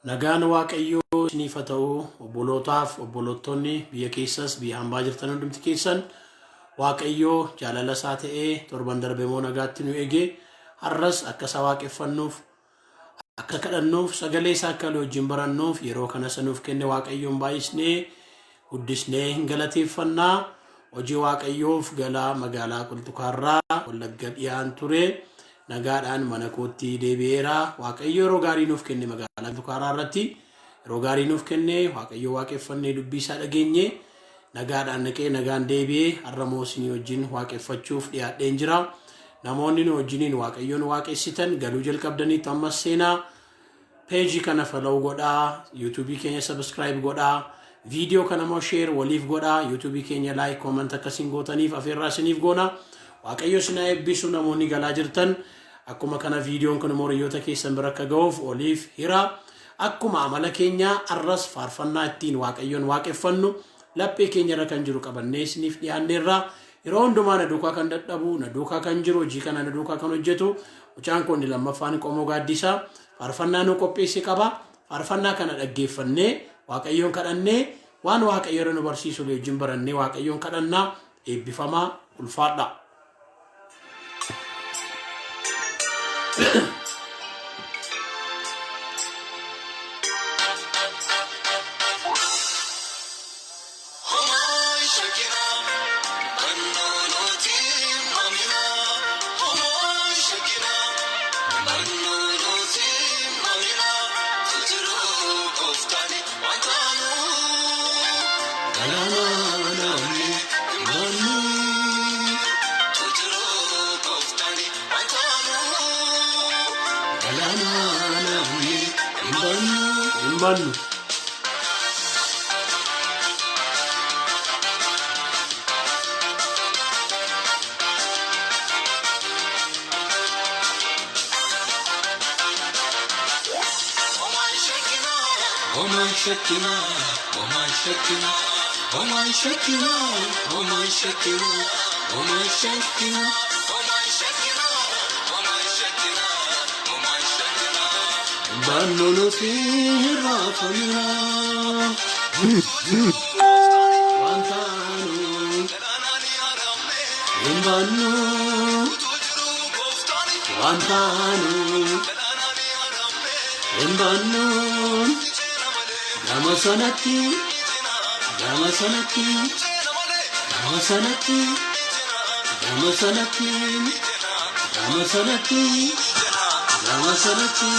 Nagaan waaqayyoo isiniif haa ta'u, obbolootaaf obbolootonni biyya keessas biyya hambaa jirtan hundumti keessan waaqayyoo jaalala isaa ta'ee torban darbe moo nagaatti nu eege har'as akka isa waaqeffannuuf akka kadhannuuf sagalee isaa akka wajjin barannuuf yeroo kana sanuuf kenne waaqayyoon baay'isnee guddisnee hin galateeffannaa. Hojii waaqayyoof galaa magaalaa Qulxukaarraa Wallagga dhiyaan ture nagaadhaan mana kootti deebi'eera. Waaqayyo yeroo gaarii nuuf kenne magaalaa Qulxukaarraa irratti yeroo gaarii nuuf kenne waaqayyo waaqeffannee dubbii isaa dhageenye nagaadhaan naqee nagaan deebi'ee har'a moosinii wajjin waaqeffachuuf dhiyaadheen jira. Namoonni nu wajjiniin waaqayyoon waaqessitan galuu jalqabdaniitu ammas seenaa peejii kana follow godhaa, YouTube keenya subscribe godhaa, video kana mo share waliif godhaa, YouTube keenya like comment akkasiin gootaniif afeerraa isiniif goona. Waaqayyo isin haa eebbisu. Namoonni galaa jirtan akkuma kana videoon kun moriyyoota keessan bira akka ga'uuf oliif hira. Akkuma amala keenya arras faarfannaa ittiin waaqayyoon waaqeffannu laphee keenya irra kan jiru qabannee isiniif dhiyaanneerra. Yeroo hundumaa na duukaa kan dadhabu, na duukaa kan jiru, hojii kana na duukaa kan hojjetu mucaan kun lammaffaan Qomoo Gaaddisaa faarfannaa nu qopheesse qaba. Faarfannaa kana dhaggeeffannee waaqayyoon kadhannee waan waaqayyo irra nu barsiisu wajjin barannee waaqayyoon kadhannaa. Eebbifamaa ulfaadha. Manu Banno firra famina Wantano Imbanno Wantano Imbanno Gamasanati Gamasanati Gamasanati Gamasanati Gamasanati Gamasanati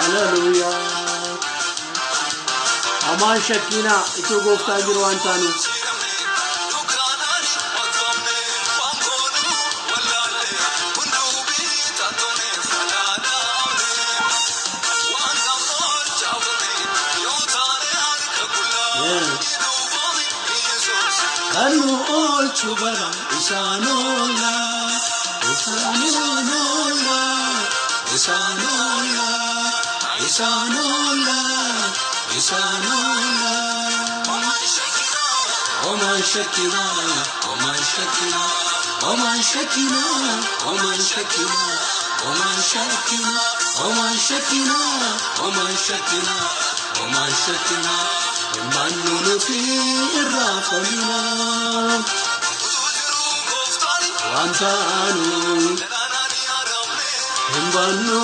Hallelujah. Aman Shakina itu gofta jiru antanu. Kanu ol chubara isanola isanola isanola Isanola, Isanola, oh my Shakira, oh my Shakira, oh my Shakira, oh my Shakira, oh my Shakira, oh my Shakira, oh my Shakira, oh my Shakira, Imbannu firra famina, Wantanu, Imbannu.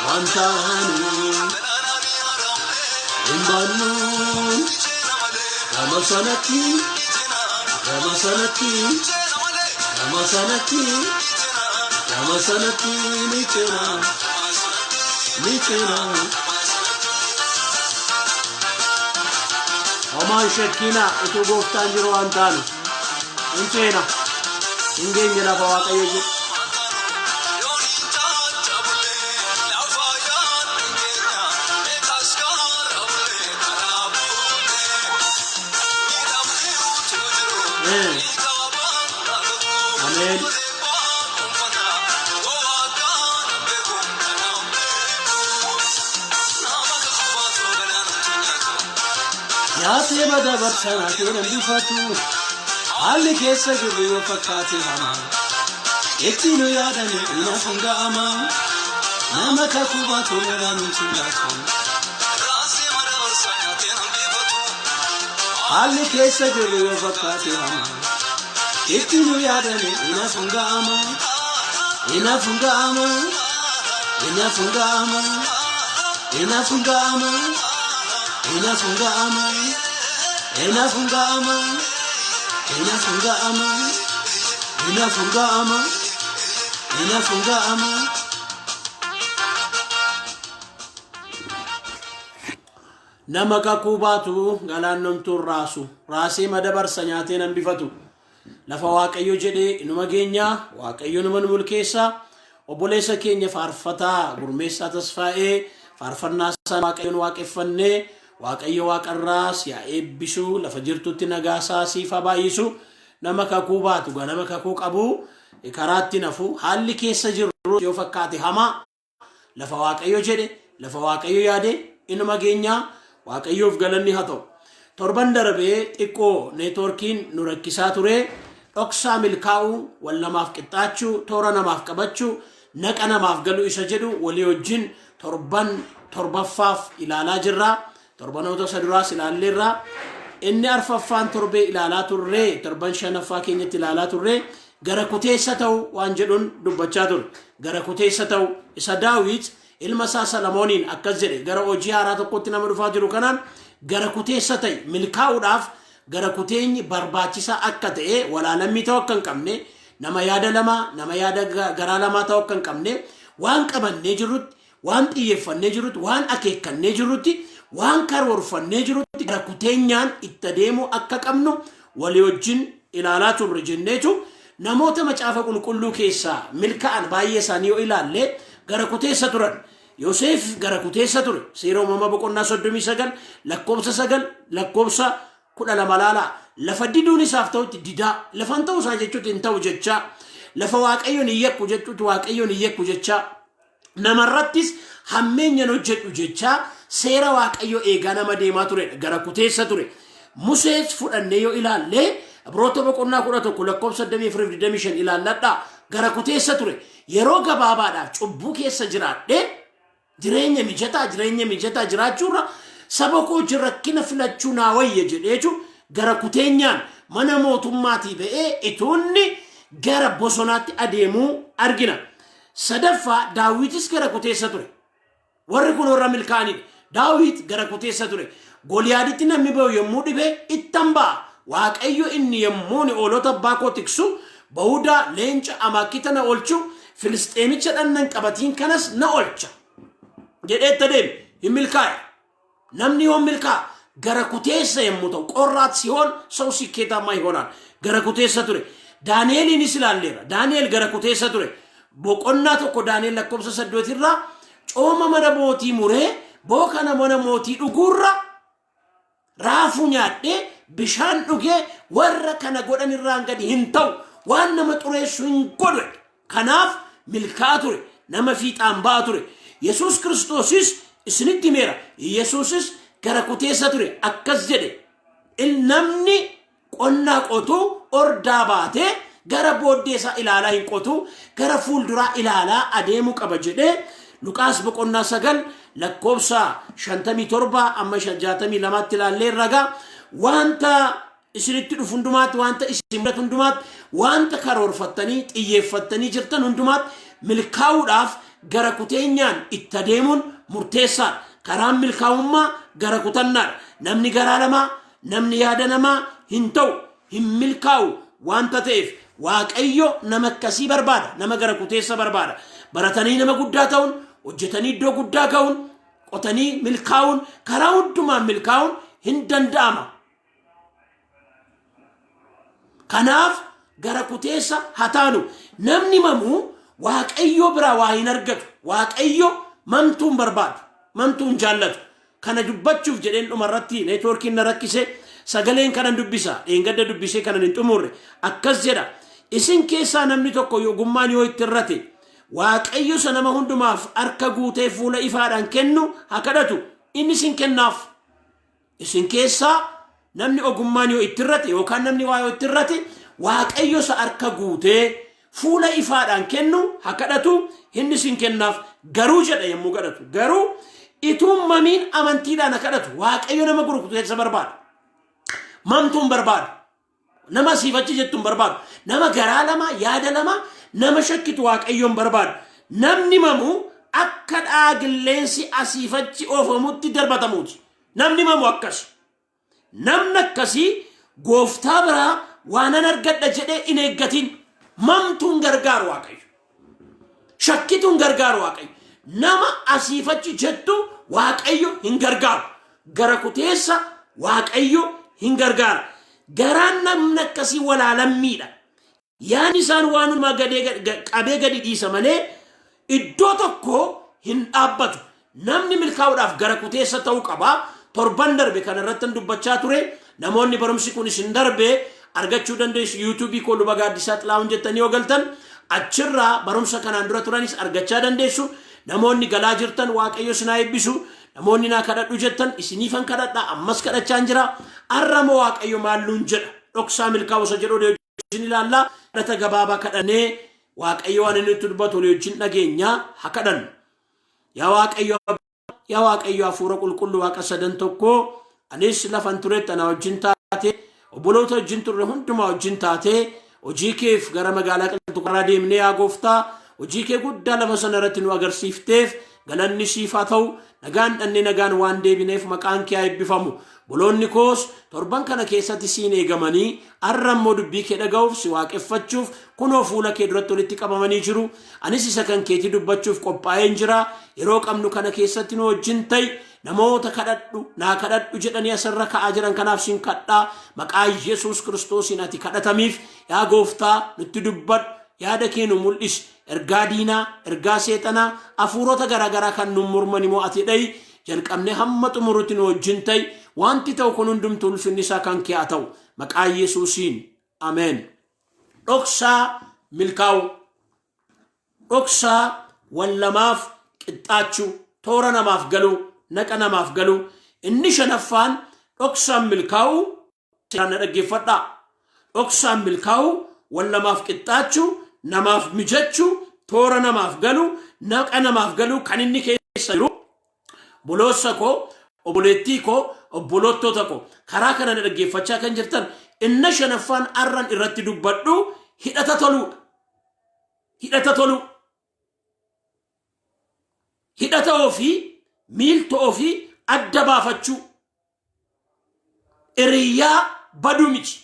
Wantano Imbanno Gamasanati Gamasanati Gamasanati Gamasanati Nichera Nichera Aman Shakina itu goftaan jiru Wantano Nichera Ingenya lafa waaqayyo Amen. Ya se bada barsana ke nan bifatu hali ke sa gurbi wa fakati hama Ettinu yaadani ina funga'ama nama kakubatu meraanu chindatu haalli keessa jirru yoo fakkaate hama Ettinu yaadani ina funga'ama ina funga'ama ina funga'ama ina funga'ama ina funga'ama ina funga'ama ina funga'ama ina funga'ama ina funga'ama nama kakubatu galaannamtuun raasu raasee madabarsa nyaatee nan bifatu lafa waaqayyo jedhe inuma geenya waaqayyo numa nu mulkeessa obboleessa keenya faarfataa gurmeessaa tasfaa'ee faarfannaa sana waaqayyoon waaqeffannee waaqayyo waaqarraas yaa eebbisu lafa jirtutti nagaasaa siif baay'isu nama kakubatu ganama kakuu qabu karaatti nafu haalli keessa jirru yoo fakkaate hama lafa waaqayyo jedhe lafa waaqayyo yaade inuma geenya waaqayyoof galanni haa ta'u torban darbee xiqqoo neetworkiin nu rakkisaa ture dhoksaa milkaa'uu wal namaaf qixxaachuu toora namaaf qabachuu naqa namaaf galu isa jedhu walii wajjin torbaffaaf ilaalaa jirra torbanoota saduraas ilaalleerra inni arfaffaan torbee ilaalaa turre torban shanaffaa keenyatti ilaalaa turre gara kuteessa ta'u waan jedhuun dubbachaa ture gara kuteessa ta'u isa daawit ilma isaa Salamooniin akkas jedhe gara hojii haaraa tokkotti nama dhufaa jiru kanaan gara kuteessa ta'e milkaa'uudhaaf gara kuteenyi barbaachisaa akka ta'e walaalamii ta'uu akka hin qabne nama yaada lama nama yaada garaa lamaa ta'uu akka hin qabne waan qabannee jirrutti waan xiyyeeffannee jirrutti waan akeekkannee jirrutti waan karoorfannee jirrutti gara kuteenyaan itti deemuu akka qabnu walii wajjin ilaalaa turre jenneetu namoota macaafa qulqulluu keessaa milkaa'an baay'ee isaanii yoo ilaalle gara kuteessa turan Yoosef gara kuteessa ture seera uumama boqonnaa 39 lakkoobsa 9 lakkoobsa 12 laala lafa diduun isaaf ta'utti didaa lafan ta'u isaa jechuutti hin ta'u jecha lafa waaqayyoon iyyakku jechuutti waaqayyoon iyyakku jecha namarrattis hammeenyan hojjedhu jecha seera waaqayyo eegaa nama deemaa ture gara kuteessa ture Musees fudhannee yoo ilaalle Abroota boqonnaa 11 lakkoobsa 25 ilaalladha gara kuteessa ture yeroo gabaabaadhaaf cubbuu keessa jiraadhe jireenya mijataa jiraachuurra saba koo rakkina filachuu naa wayya jedheetu gara kuteenyaan mana mootummaatii ba'ee itoonni gara bosonaatti adeemuu argina sadaffaa Daawitis gara kuteessa ture warri kun warra milkaa'anii Daawit gara kuteessa ture Goliyaaditti namni ba'u yommuu dhibe ittan ba'a waaqayyo inni yommuu ni oolota abbaa koo tiksu Ba'uudaa leenca amaakita na oolchu Filisxeemicha dhannan qabatiin kanas na oolcha jedheetta deeme hin milkaa'e namni yoo milkaa gara kuteessa yommuu ta'u qorraat sihoon ሰው ስኬታማ ይሆናል gara kuteessa ture Daani'eliinis ilaalleera Daani'el gara kuteessa ture boqonnaa tokko Daani'el lakkoobsa 8 irraa cooma mana mootii muree bookana mana mootii dhuguurra raafuu nyaadhee bishaan dhugee warra kana godhan irraan gadi hin ta'u waan nama xureessu hin godhe kanaaf milkaa ture nama fiixaan baa ture Yesuus Kiristoosis isinitti meera Yesuusis gara kuteessa ture akkas jedhe namni qonnaa qotuu ordaa baatee gara booddeessa ilaalaa hin qotuu gara fuulduraa ilaalaa adeemuu qaba jedhe Luqaas boqonnaa 9 lakkoobsa 57 amma 62 ilaallee ragaa wanta isinitti dhufu hundumaatti wanta isin mudatu hundumaatti wanta karoorfattanii xiyyeeffattanii jirtan hundumaatti milkaa'uudhaaf gara kuteenyaan itti adeemuun murteessaa karaan milkaa'ummaa gara kutannaadha namni garaa lamaa namni yaada namaa hin ta'u hin milkaa'u wanta ta'eef waaqayyo nama akkasii barbaada nama gara kuteessa barbaada baratanii nama guddaa ta'uun hojjetanii iddoo guddaa ga'uun qotanii milkaa'uun karaa hundumaan milkaa'uun hin danda'ama kanaaf gara kuteessa hataanu namni mamuu waaqayyo bira waa hin argatu waaqayyo mamtuun barbaadu mamtuun jaallatu kana dubbachuuf jedheen dhumarratti neetworkiin na rakkise sagaleen kanan dubbisa dheengadda dubbisee kanan hin xumurre akkas jedha isin keessaa namni tokko ogummaan yoo itti irrate waaqayyo sanama hundumaaf harka guutee fuula ifaadhaan kennu haa kadhatu inni isin kennaaf isin keessaa namni ogummaan yoo itti irrate yookaan namni waa yoo itti irrate waaqayyo sa harka guutee fuula ifaadhaan kennu haa kadhatu inni sin kennaaf garuu jedha yommuu kadhatu garuu itummamiin amantiidhaan haa kadhatu waaqayyo nama gurgurtu keessa barbaada mamtuun barbaada nama siifachi jettuun barbaada nama garaa lama yaada lama nama shakkitu waaqayyoon barbaada namni mamu akka dhaagilleensi asiifachi oofamutti darbatamuuti namni mamu akkas namni akkasii gooftaa biraa waanan argadha jedhee in eeggatiin mamtuun gargaaru waaqayyo shakkituun gargaaru waaqayyo nama asiifachi jettu waaqayyo hin gargaaru gara kuteessa waaqayyo hin gargaaru garaan namni akkasii walaalammiidha yaan isaan waanuma qabee gadi dhiisa malee iddoo tokko hin dhaabbatu namni milkaa'uudhaaf gara kuteessa ta'uu qaba torban darbe kana irratti dubbachaa ture namoonni barumsi kun isin darbe argachuu dandeessu YouTube ko luba gaaddisaa xilaawun jettanii ogaltan achirraa barumsa kanaan dura turanis argachaa dandeessu namoonni galaa jirtan waaqayyo sinaa eebbisu namoonni naa kadhadhu jettan isiniifan kadhadha ammas kadhachaan jira arrama waaqayyo maalluun jedha dhoksaa milkaa'usa jedhu isin ilaalla kadhata gabaabaa kadhanee waaqayyo waan inni itti dubbatu wajjin dhageenya haa kadhannu yaa waaqayyo hafuura qulqulluu waaqa sadan tokko anis lafan turetti ana wajjin taate obboloota wajjin turre hundumaa wajjin taate hojii keef gara magaalaa qaltu karaa deemnee yaa gooftaa hojii kee guddaa lafa sana irratti nu agarsiifteef galanni siif haa ta'u nagaan dhanne nagaan waan deebineef maqaan kee haa eebbifamu boloonni koos torban kana keessatti siin eegamanii arrammoo dubbii kee dhaga'uuf si waaqeffachuuf kunoo fuula kee duratti walitti qabamanii jiru anis isa kan keetii dubbachuuf qophaa'een jira yeroo qabnu kana keessatti nu wajjin ta'i namoota kadhadhu naa kadhadhu jedhanii asirra ka'aa jiran kanaaf siin kadhaa maqaa Yesuus Kiristoosiin ati kadhatamiif yaa gooftaa nutti dubbadhu yaada kee nu mul'isi ergaa diinaa ergaa seexanaa hafuurota garaagaraa kan nu morman immoo ati dha'i jalqabne hamma xumurutti nu wajjin ta'i wanti ta'u kun hundumtuu ulfinni isaa kan kee haa ta'u maqaa Yesuusiin ameen dhoksaa milkaa'u dhoksaa wallamaaf qixxaachuu toora namaaf galuu naqa namaaf galuu inni shanaffaan dhoksaan milkaa'u sirna dhaggeeffadhaa dhoksaan milkaa'u wallamaaf qixxaachuu namaaf mijachuu toora namaaf galuu naqa namaaf galuu kan inni keessa jiru boloossa koo obboleettii koo obboloottoota koo karaa kana dhaggeeffachaa kan jirtan inna shanaffaan arran irratti dubbadhu hidhata toluudha hidhata toluu hidhata ofii miilto ofii adda baafachuu iriyyaa baduu miti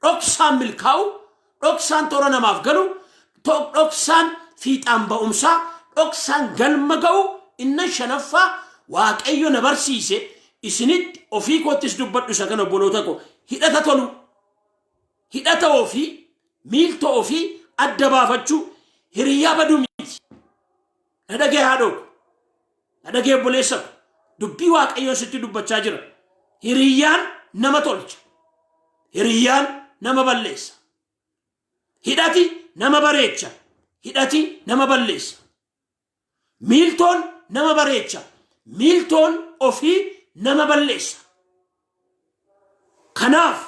dhoksaan milkaa'u dhoksaan toora namaaf galu dhoksaan fiixaan ba'umsaa dhoksaan galma ga'u inna shanaffaa waaqayyo na barsiise isinitti ofii koottis dubbadhu isa kana obboloota koo hidhata toluu hidhata ofii miilto ofii adda baafachuu hiriyyaa baduu miti na dhagee haadhoo na dhagee obboleessa dubbii waaqayyoon sitti dubbachaa jira hiriyyaan nama tolcha hiriyyaan nama balleessa hidhati nama bareecha hidhati nama balleessa miiltoon nama bareecha miiltoon ofii nama balleessa kanaaf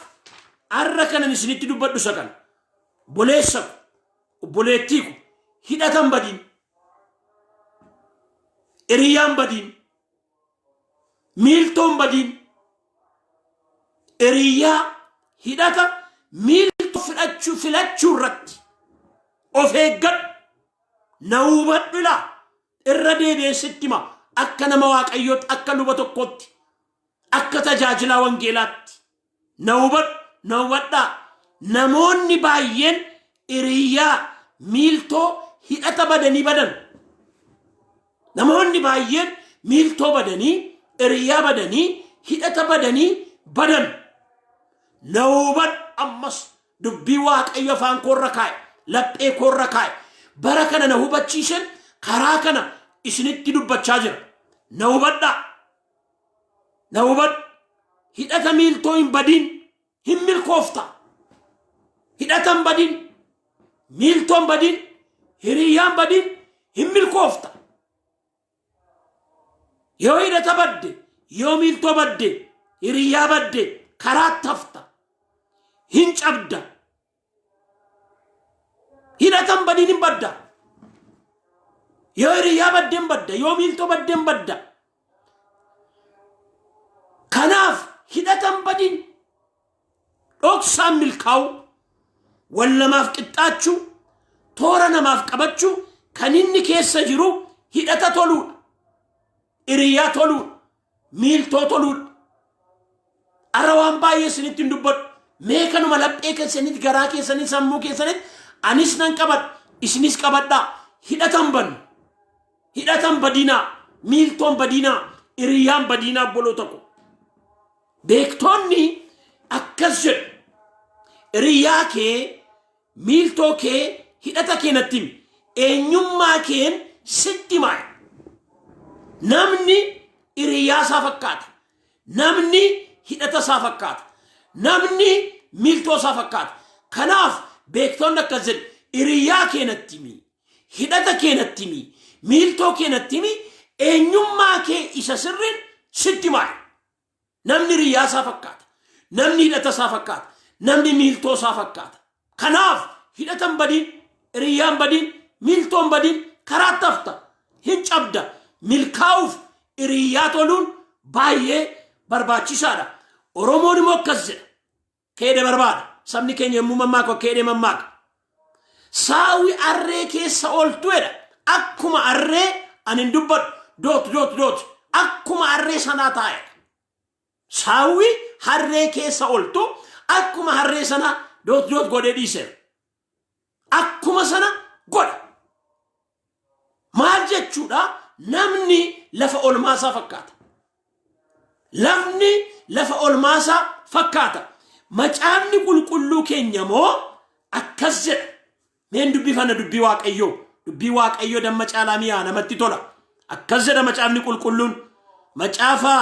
arra kanan isinitti dubbadhu isa kana obboleessa obboleettii ku hidhatan badiin iriyaan badiin miiltoon badiin iriyyaa hidhata miilto filachuu irratti of eeggadhu na hubadhu ilaa irra deebi'eessitti hima akka nama waaqayyootti akka luba tokkotti akka tajaajilaa wangeelaatti na hubadhaa namoonni baay'een iriyyaa miiltoo hidhata badanii badan namoonni baay'een miiltoo badanii iriyyaa badanii hidhata badanii badan na hubadhu ammas dubbii waaqayyo afaan koorra kaa'e laphee koorra kaa'e bara kana na hubachiisen karaa kana isinitti dubbachaa jira na hubadhaa na hubadhu hidhata miiltoo hin badiin hin milkoofta hidhatan badiin miiltoon badiin hiriyyaan badiin hin milkoofta yoo hidhata badde yoo miiltoo badde hiriyyaa badde karaa tafta hin cabda hidhatan badiin badda yoo hiriyaa baddeen badda yoo miiltoo baddeen badda kanaaf hidhatan badiin dhoksaan milkaa'u wal namaaf qixxaachuu toora namaaf qabachuu kan inni keessa jiru hidhata toluudha hiriyaa toluudha miiltoo toluudha ara waan baay'ee isinitti dubbadhu mee kanuma laphee keessanitti garaa keessanitti sammuu keessanitti anis nan qabadha isinis qabadhaa hidhatan badinaa miiltoon badinaa hiriyaan badinaa bolota ko beektoonni akkas jedhu hiriyaa kee miiltoo kee hidhata keenatti eenyummaa keen sitti maay namni hiriyaa isaa fakkaata namni hidhata isaa fakkaata namni miiltoo isaa fakkaata kanaaf beektoonni akkas jedhu hiriyaa keenatti hidhata keenatti miiltoo keenatti eenyummaa kee isa sirriin sitti maay namni hiriyaa isaa fakkaata namni hidhata isaa fakkaata namni miiltoo isaa fakkaata kanaaf hidhatan badiin hiriyaan badiin miiltoon badiin karaa tafta hin cabda milkaa'uuf hiriyaa toluun baay'ee barbaachisaadha oromoon immoo akkas jedha keede barbaada sabni keenya yommuu mammaaka keede mammaaka saawi arree keessa ooltuedha akkuma arree anin dubbadhu doot akkuma arree sanaa taa'e saawi harree keessa ooltu akkuma harree sanaa doot godhee dhiise akkuma sana godha maal jechuudha namni lafa olmaasaa fakkaata lafni lafa olmaasaa fakkaata macaafni qulqulluu keenya moo akkas jedha meen dubbifana dubbii waaqayyoo damma caalaa miyaa namatti tola akkas jedha macaafni qulqulluun macaafa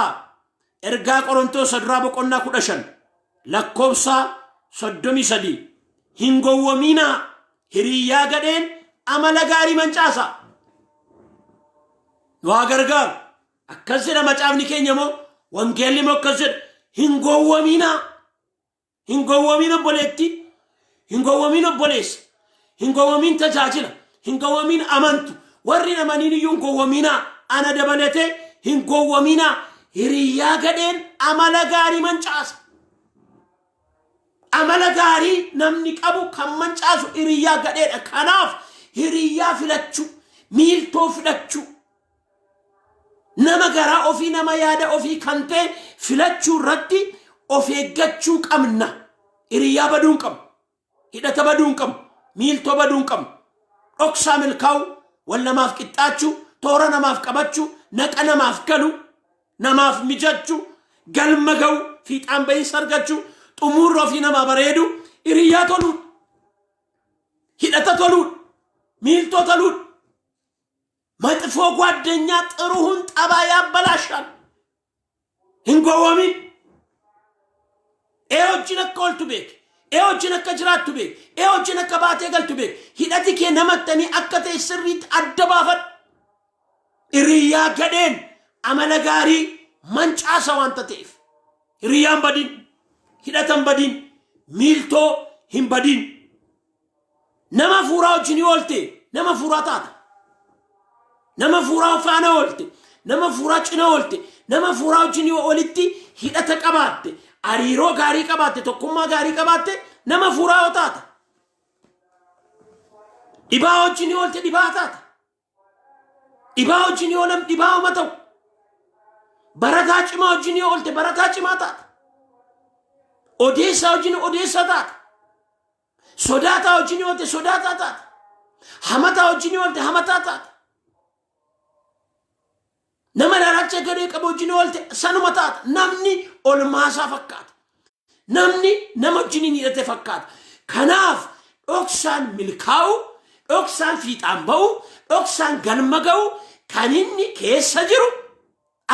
ergaa Qorontos duraa boqonnaa 15 lakkoofsa 33 hin gowwoominaa hiriyaa gadheen amala gaarii mancaasa waa gargaaru akkas jedha macaafni keenya moo wangeelli moo akkas jedha hin gowwoomina boleetti hin gowwoomina boleessa hin gowwoomina tajaajila hin gowwoomina amantu warri namaniin iyyuu hin gowwoomina ana dabalate hin gowwoomina hiriyaa gadheen amala gaarii mancaasa amala gaarii namni qabu kan mancaasu hiriyaa gadheedha kanaaf hiriyaa filachuu miiltoo filachuu nama garaa ofii nama yaada ofii kan ta'e filachuu irratti of eeggachuu qabna hiriyaa baduun qabna hidhata baduun qabna miiltoo baduun qabna dhoksaa milkaa'u wal namaaf qixxaachuu toora namaaf qabachuu naqa namaaf galu namaaf mijachuu galma ga'u fiixaan bahiinsa argachuu xumurra ofii namaa bareedu hiriyaa toluudha hidhata toluudha miiltoo toluudha መጥፎ ጓደኛ ጥሩውን ጠባይ ያበላሻል እንጎወሚን ኤዎችን ከወልቱ ቤት ኤዎችን ከጅራቱ ቤት ኤዎችን ከባቴ ገልቱ ቤት ሂደትኬ ነመተኒ አከተ ስሪት አደባፈት ኢሪያ ገደን አመለጋሪ መንጫሰው አንተቴፍ ኢሪያን በዲን ሂደተን በዲን ሚልቶ ሂም በዲን ነማ ፉራዎችን ይወልቴ ነማ ፉራታት nama furaa faana olte nama furaa cina olte nama furaa wajjin olitti hidhata qabaatte hariiroo gaarii qabaatte tokkummaa gaarii qabaatte nama furaa otaata dhibaa wajjin olte dhibaa taata dhibaa wajjin olam dhibaa umataw barataa cimaa wajjin olte barataa cimaa taata odeessaa wajjin odeessaa taata sodaataa wajjin olte sodaataa taata hamataa wajjin olte hamataa taata nama daracha gadee qabu wajjin olte sanuma taata namni olmaasaa fakkaata namni nama wajjin hidhate fakkaata kanaaf dhoksaan milkaa'u dhoksaan fiixaan ba'u dhoksaan galma ga'u kan inni keessa jiru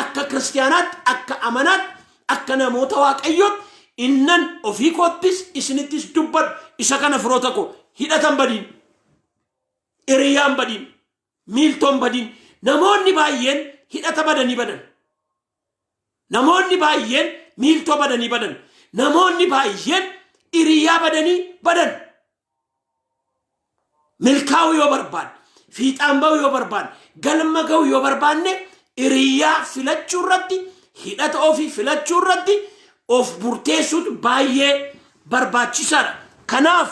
akka kiristaanaatti akka amanaatti akka namoota waaqayyooti innan ofii koottis isinittis dubbadhu isa kana firoota koo hidhatan badiin hiriyaan badiin miiltoon badiin namoonni baay'een hidhata badanii badan namoonni baay'een miiltoo badanii badan namoonni baay'een hiriyaa badanii badan milkaa'uu yoo barbaanne, fiixaan ba'uu yoo barbaanne, galma ga'uu yoo barbaanne hiriyaa filachuu irratti, hidhata ofii filachuu irratti of murteessuutu baay'ee barbaachisaadha. Kanaaf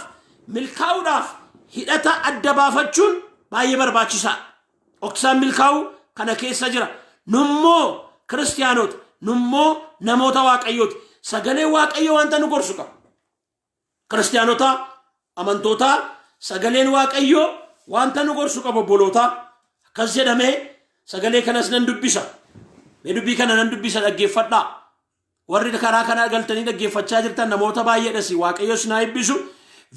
milkaa'uudhaaf hidhata adda baafachuun baay'ee barbaachisaadha. Dhoksaan milkaa'uu kana keessa jira. Nummoo kiristiyaanota, nummoo namoota waaqayyooti. Sagalee waaqayyo wanta nu gorsu qaba. Kiristiyaanota, amantoota, sagaleen waaqayyo wanta nu gorsu qaba obboloota. Akkas jedhamee sagalee kanas nan dubbisa. Mee dubbii kana nan dubbisa, dhaggeeffadhaa. Warri karaa kana galtanii dhaggeeffachaa jirtan namoota baay'eedhas waaqayyo sinaa eebbisu.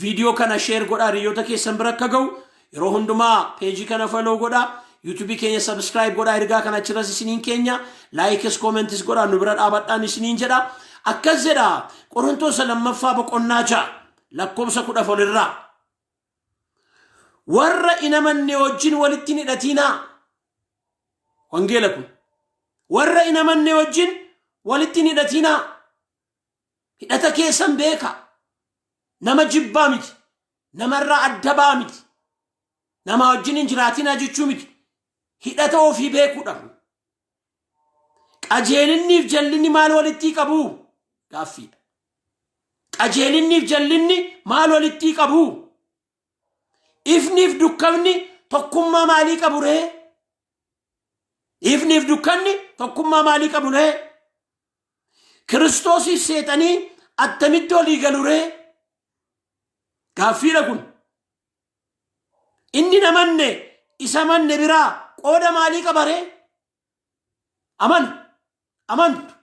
Viidiyoo kana share godhaa, hiriyoota keessan bira akka ga'u. Yeroo hundumaa peejii kana follow godhaa. YouTube keenya subscribe godhaa, ergaa kana achirras isiniin keenya likes comments godhaa, nu bira dhaabadhaan isiniin jedha. Akkas jedha Qorontos lammaffaa boqonnaa 6 lakkoofsa 14 irraa. Warra hin amanne wajjin walitti hin hidhatinaa. Wangeela kun warra hin amanne wajjin walitti hin hidhatinaa. Hidhata keessan beeka. Nama jibbaa miti, namarraa adda ba'aa miti, nama wajjin hin jiraatinaa jechuu miti. Hidhata ofii beekuudha. Qajeelinniif jallinni maal walitti qabu? Gaaffiidha. Qajeelinniif jallinni maal walitti qabu? Ifniif dukkanni tokkummaa maalii qabu ree? Ifniif dukkanni tokkummaa maalii qabu ree? Kiristoosiif seexanii attamitti olii galu ree? Gaaffiidha kun. Inni namanne isa manne biraa qooda maalii qaba ree? Amantu,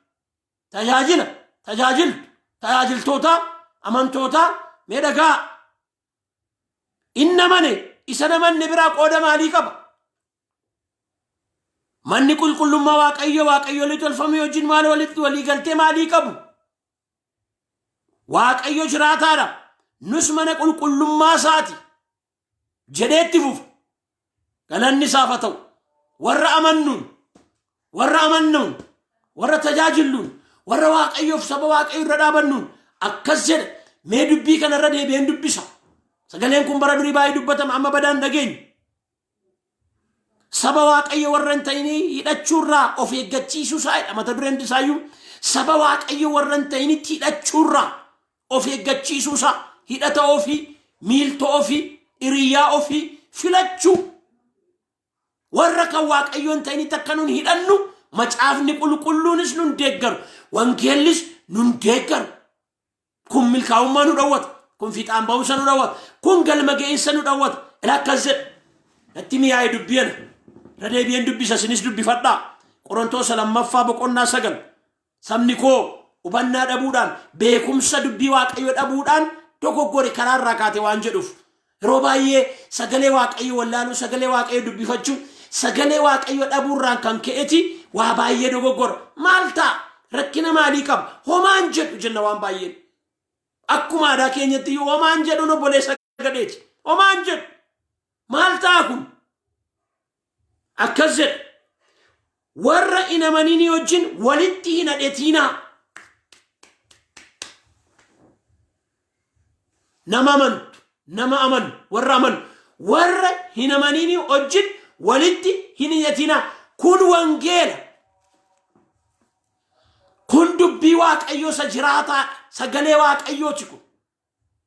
tajaajiltoota, amantoota mee dhagaa. Inni namane isa namanne biraa qooda maalii qaba? Manni qulqullummaa waaqayyoolii tolfame wajjin maal walitti walii galtee maalii qabu? Waaqayyo jiraataadha. Nus mana qulqullummaa isaati jedheetti fufu. Galanni isaaf haa ta'u. Warra amannuun, warra tajaajilluun, warra waaqayyoof saba waaqayyo irra dhaabannuun akkas jedha. Mee dubbii kanarra deebi'een dubbisa. Sagaleen kun bara durii baay'ee dubbatama, amma badaan dhageenyu. Saba waaqayyo warra hin ta'inii hidhachuurraa of eeggachiisuu isaadha. Mata dureen isaayyuu saba waaqayyo warra hin ta'initti hidhachuurraa of eeggachiisuu isaa. Hidhata ofii, miiltoo ofii, hiriyaa ofii filachuu. Warra kan waaqayyo hin ta'initti akka nun hidhannu macaafni qulqulluunis nun deeggaru, wangeellis nun deeggaru. Kun milkaa'ummaa nu dhowwata, kun fiixaan ba'umsa nu dhowwata, kun galma ga'insa nu dhowwata. Akkas jedha. Natti mi'aa'ee dubbiina. Irra deebi'een dubbisa, sinis dubbifadhaa. Qorontos lammaffaa boqonnaa 9. Sabni koo hubannaa dhabuudhaan, beekumsa dubbii waaqayyo dhabuudhaan dogoggore karaarraa kaate waan jedhuuf. Yeroo baay'ee sagalee waaqayyo wallaaluu, sagalee waaqayyo dubbifachuu, sagalee waaqayyo dhabuurraan kan ka'eti waa baay'ee dogoggora. Maal ta'a? Rakkina maalii qaba? Homaan jedhu jenna waan baay'een. Akkuma aadaa keenyatti homaan jedhu obboleessa gadheeti. Homaan jedhu. Maal ta'a kun? Akkas jedha. Warra hin amaninii wajjin walitti hin hidhatinaa. Nama amanu, warra hin amaninii wajjin walitti hin hidhatinaa. Kun wangeela. Kun dubbii waaqayyoo isa jiraataa, sagalee waaqayyooti kun.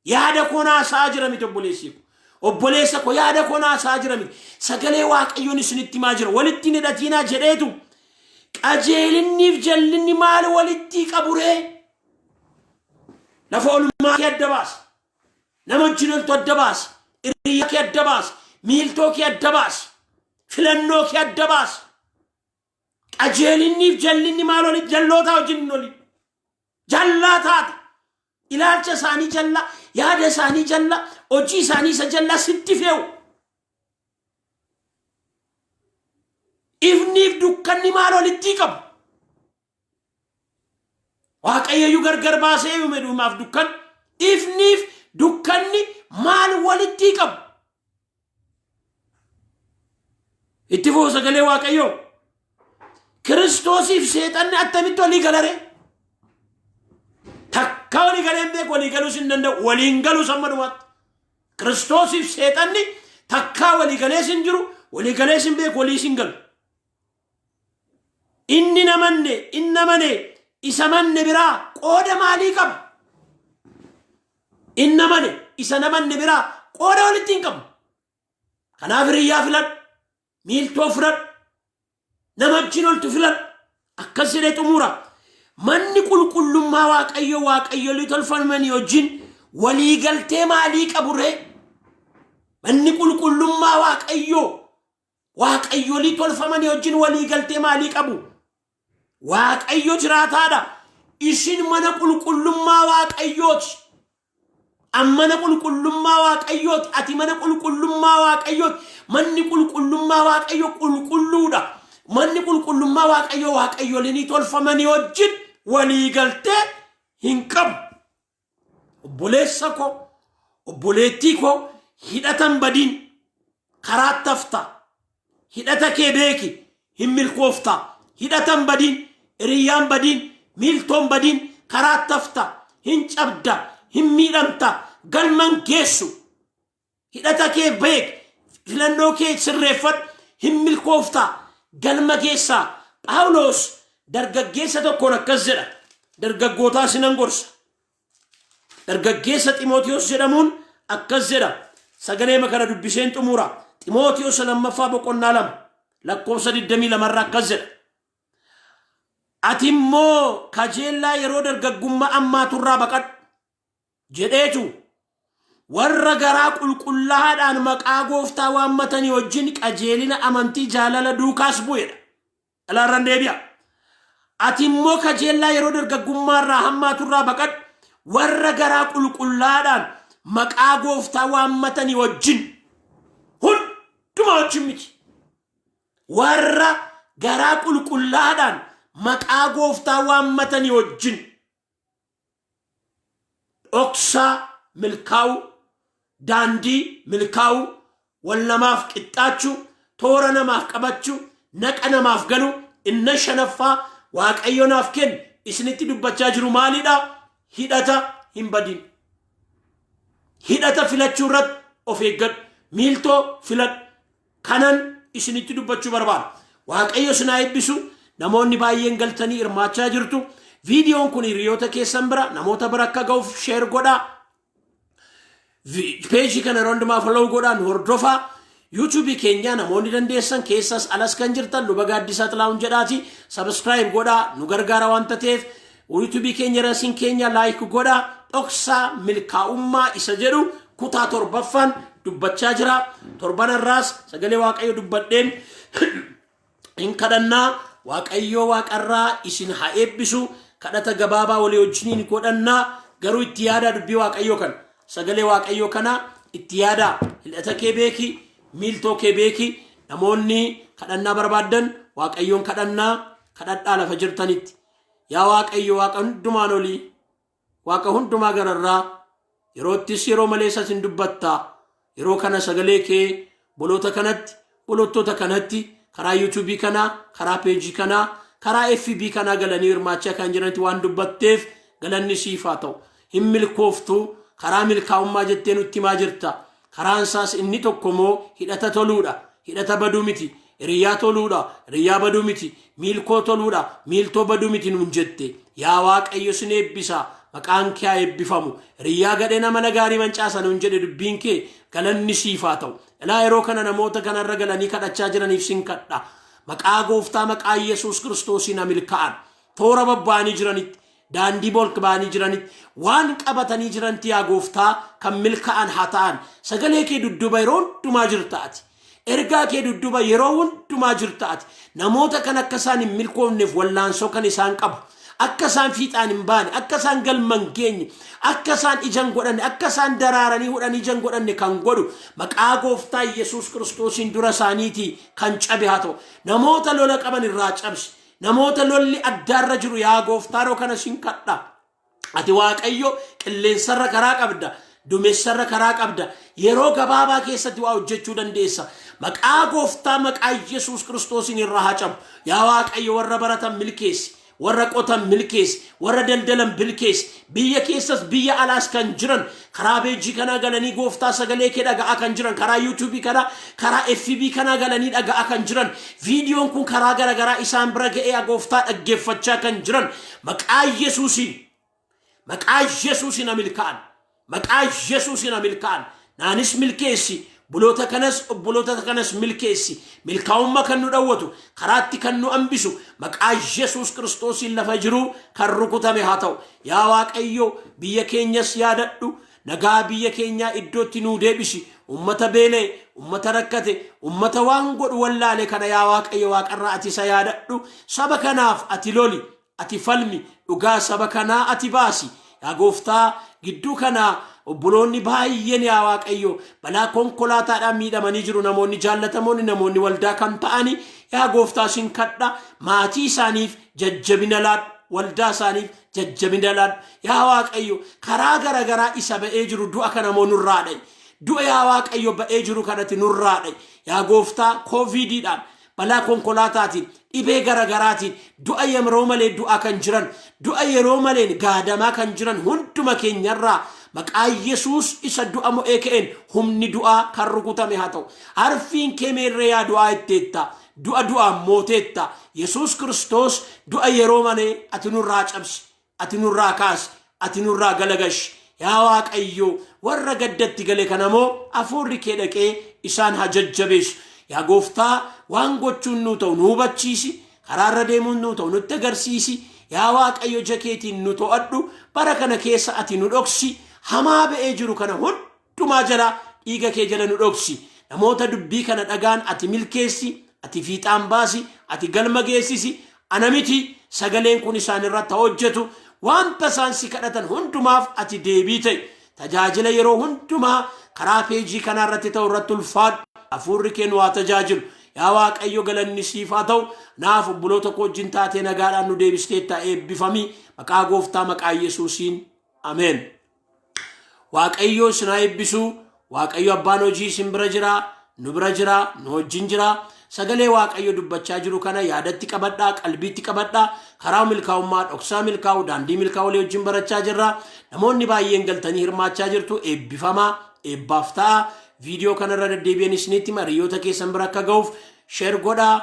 Yaada koo naasaa jira miti obboleessi kun. Obboleessa koo yaada koo naasaa jira miti. Sagalee waaqayyoon isinitti himaa jira. Walitti hin hidhatinaa jedheetu. Qajeelinniif jallinni maal walitti qabu ree? Lafa olummaa kee adda baasi. Nama wajjin oltu adda baasi. Hiriyaa kee adda baasi. Miiltoo kee adda baasi. Filannoo kee adda baasi. Qajeelinniif jallinni maal walitti? Jalloota wajjin oli. Jallaa taata. Ilaalcha isaanii jallaa, yaada isaanii jallaa, hojii isaanii isa jallaa sitti fe'u. Ifniif dukkanni maal walitti qabu? Waaqayyo gargar baasee uume dhumaaf dukkan. Ifniif dukkanni maal walitti qabu? Itti fufuu sagalee waaqayyo. Kiristoosiif seexanni attamitti walii galare? Takka walii galeen beeku walii galuu sin danda'u. Waliin galuu samma dhumaatti. Kiristoosiif seexanni dhugaa walii galee sin jiru walii galee sin beeku walii sin galu inni namane isa manne biraa qooda maalii qaba inni namane isa namanne biraa qooda walitti hin qabu kanaaf hiriyyaa filadhu miiltoo filadhu nama wajjin oltu filadhu akkas jedhee xumura manni qulqullummaa waaqayyolii tolfamanii wajjin walii galtee maalii qabu ree manni qulqullummaa waaqayyolii tolfamanii wajjin walii galtee maalii qabu waaqayyo jiraataadha isin mana qulqullummaa waaqayyooti ammana qulqullummaa waaqayyooti ati mana qulqullummaa waaqayyooti manni qulqullummaa waaqayyo qulqulluudha manni qulqullummaa waaqayyolii tolfamanii wajjin walii galtee hin qabu obboleessa koo obboleettii koo hidhatan badiin karaa tafta hidhata kee beeki hin milkoofta hidhatan badiin hiriyyaan badiin miiltoon badiin karaa tafta hin cabda hin miidhamta galman geessu hidhata kee beek filannoo kee sirreeffadhu hin milkoofta galma geessaa Phaawulos dargaggeessa tokkoon akkas jedha dargaggootaa sinan gorsa dargaggeessa Xiimotewos jedhamuun akkas jedha sagalee makana dubbiseen xumura Xiimotewos lammaffaa boqonnaa 2 lakkoofsa 22 irraa akkas jedha ati immoo kajeellaa yeroo dargaggummaa ammaa turraa baqadhu jedheetu warra garaa qulqullaa'aadhaan maqaa gooftaa waammatanii wajjin qajeelina amantii jaalala duukaas bu'edha alaarran deebi'a ati immoo kajeellaa yeroo dargaggummaa irraa hammaa turraa baqadhu warra garaa qulqullaa'aadhaan maqaa gooftaa waammatanii wajjin hundumaa wajjin miti warra garaa qulqullaa'aadhaan maqaa gooftaa waammatanii wajjin dhoksaa milkaa'uu daandii milkaa'uu wal namaaf qixxaachuu toora namaaf qabachuu naqa namaaf galuu inna shanaffaa waaqayyo naaf kennu isinitti dubbachaa jiru maalidha hidhata hin badin hidhata filachuu irratti of eeggadhu miiltoo filadhu kanan isinitti dubbachuu barbaada waaqayyo sinaa eebbisu namoonni baay'een galtanii hirmaachaa jirtu viidiyoon kun hiriyoota keessan bira namoota bira akka ga'uuf sheer godhaa peejii kana hundumaa follow godhaa nu hordofaa YouTube keenya namoonni dandeessan keessas alas kan jirtan luba gaaddisaa xilaa'uun jedhaati subscribe godhaa nu gargaara waan ta'eef YouTube keenya rasiin keenya like godhaa dhoksaa milkaa'ummaa isa jedhu kutaa 7ffaan dubbachaa jira torban irraas sagalee waaqayyo dubbadheen in kadhannaa waaqayyo waaqarraa isin haa eebbisu kadhata gabaabaa walii wajjiniin godhannaa garuu itti yaada dubbii waaqayyo kan sagalee waaqayyo kana itti yaada hidhata kee beeki miiltoo kee beeki namoonni kadhannaa barbaadan waaqayyoon kadhadhaa lafa jirtanitti yaa waaqayyo waaqa hundumaan olii waaqa hundumaa gararraa yeroottis yeroo maleessas hin dubbattaa yeroo kana sagalee kee bolottoota kanatti karaa YouTube kana karaa page kana karaa FB kana galanii hirmaachaa kan jiranitti waan dubbatteef galanni siif haa ta'u hin milkooftu karaa milkaa'ummaa jettee nutti himaa jirta karaan isaas inni tokkomoo hidhata toluudha hidhata baduu miti hiriyyaa toluudha hiriyyaa baduu miti miilkoo toluudha miiltoo baduu miti nuun jette yaa waaqayyo sin eebbisa maqaan kee eebbifamu hiriyyaa gadhee nama nagaarii mancaasan nuun jedhe dubbiin kee galanni siif haa ta'u ilaa yeroo kana namoota kanarra galanii kadhachaa jiraniif sin kadha maqaa gooftaa maqaa Yesuus Kiristoosiin milkaa'an toora babbaanii jiranitti daandii bolk baanii jiranitti waan qabatanii jiranti yaa gooftaa kan milkaa'an haa ta'an sagalee kee dudduba yeroo hundumaa jirtaati ergaa kee dudduba yeroo hundumaa jirtaati namoota kan akka isaan hin milkoofneef wallaansoo kan isaan qabu akka isaan fiixaan hin baane akka isaan galman geenye akka isaan ijan godhanne akka isaan daraaranii hudhan ijan godhanne kan godhu maqaa gooftaa Yesuus Kiristoosiin dura isaaniitii kan cabe haa ta'u namoota lola qaban irraa cabsi namoota lolli addaarra jiru yaa gooftaa roo kana sin kadha ati waaqayyo qilleensarra karaa qabda duumessarra karaa qabda yeroo gabaabaa keessatti waa hojjechuu dandeessa maqaa gooftaa maqaa Yesuus Kiristoosiin irraa haa cabu yaa waaqayyo warra baratan milkeessi warra qotan milkeessi warra daldalan bilkeessi biyya keessas biyya alaas kan jiran karaa beejii kana galanii gooftaa sagalee kee dhaga'aa kan jiran karaa YouTube kana karaa FB kana galanii dhaga'aa kan jiran viidiyoon kun karaa garagaraa isaan bira ga'ee gooftaa dhaggeeffachaa kan jiran maqaa Yesuusiin amilkaan maqaa Yesuusiin amilkaan naanis milkeessi buloota kanas milkeessi milkaa'ummaa kan nu dhawwatu karaatti kan nu ambisu maqaa Yesuus Kiristoosiin lafa jiru kan rukutame haa ta'u yaa Waaqayyo biyya keenyas yaadadhu nagaa biyya keenyaa iddootti nuu deebisi ummata beelee ummata rakkate ummata waan godhu wallaale kana yaa Waaqayyo waaqarraa ati isa yaadadhu saba kanaaf ati loli ati falmi dhugaa saba kanaa ati baasi yaa gooftaa gidduu kana obboloonni baay'een yaa Waaqayyo balaa konkolaataadhaan miidhamanii jiru namoonni jaallatamoonni namoonni waldaa kan ta'ani yaa gooftaa sin kadha maatii isaaniif jajjabina laadhu waldaa isaaniif jajjabina laadhu yaa Waaqayyo karaa garagaraa isa ba'ee jiru du'a kana moo nurraa dha'i du'a yaa Waaqayyo ba'ee jiru kanatti nurraa dha'i yaa gooftaa covididhaan balaa konkolaataatiin dhibee garagaraatiin du'a yeroo malee du'a kan jiran du'a yeroo malee gaadamaa kan jiran hunduma keenyarraa maqaa Yesuus isa du'a mo'ee ka'een humni du'aa kan rukutame haa ta'u harfiin kee meerree yaa du'aa itteetta du'a mooteetta Yesuus Kiristoos du'a yeroo malee ati nurraa cabsi ati nurraa kaasi ati nurraa galagashi yaa Waaqayyo warra gaddatti gale kanamoo hafuurri kee dhaqee isaan haa jajjabeessu yaa gooftaa waan gochuun nu ta'u nu hubachiisi karaarra deemuun nu ta'u nutti agarsiisi yaa Waaqayyo jakeetiin nu to'adhu bara kana keessa ati nu dhoksi hamaa ba'ee jiru kana hundumaa jala dhiiga kee jala nu dhoksi namoota dubbii kana dhagaan ati milkeessi ati fiixaan baasi ati galma geessisi ana miti sagaleen kun isaan irratti hojjetu wanta isaan si kadhatan hundumaaf ati deebii ta'i tajaajila yeroo hundumaa karaa peejii kana irratti ta'u irratti ulfaadhu hafuurri kee nu haa tajaajilu yaa Waaqayyo galanni siif haa ta'u naaf obboloota koo wajjin taatee nagaadhaan nu deebisteetta eebbifamii maqaa gooftaa maqaa Yesuusiin ameen. Waaqayyo isin haa eebbisu Waaqayyo abbaan hojii isin bira jira nu bira jira nu wajjin jira sagalee Waaqayyo dubbachaa jiru kana yaadatti qabadhaa qalbiitti qabadhaa karaa milkaa'ummaa dhoksaa milkaa'uu daandii milkaa'uu wajjin barachaa jirra namoonni baay'een galtanii hirmaachaa jirtu eebbifamaa eebbaaf ta'a video kana irra deddeebi'anii isinitti mariyoota keessan bira akka ga'uuf share godhaa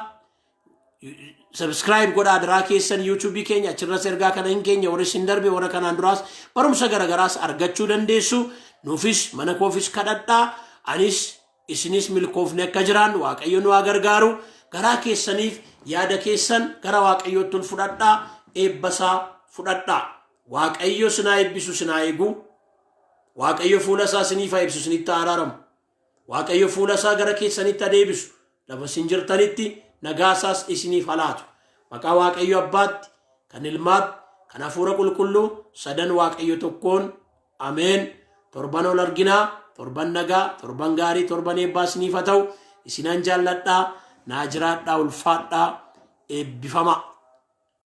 subscribe godhaa daraa keessan YouTube keenya achirras ergaa kana hin keenya warri isin darbe warra kanaan duraas barumsa garagaraas argachuu dandeessu nuufis mana koofis kadhadhaa anis isinis milkoofne akka jiraan Waaqayyo nu haa gargaaru garaa keessaniif yaada keessan gara Waaqayyootti fudhadhaa eebbasaa fudhadhaa Waaqayyo isin haa eebbisu isin haa eegu Waaqayyo fuula isaa isiniif haa ibsu isinitti haa araaramu Waaqayyo fuula isaa gara keessanitti haa deebisu lafa isin jirtanitti nagaa isaas isiniif haa laatu maqaa Waaqayyo abbaatti kan ilmaatti kan hafuura qulqulluu sadan Waaqayyo tokkoon ameen torban ol arginaa torban nagaa torban gaarii torban eebbaa isiniif haa ta'u isinan jaalladhaa naa jiraadhaa ulfaadhaa eebbifamaa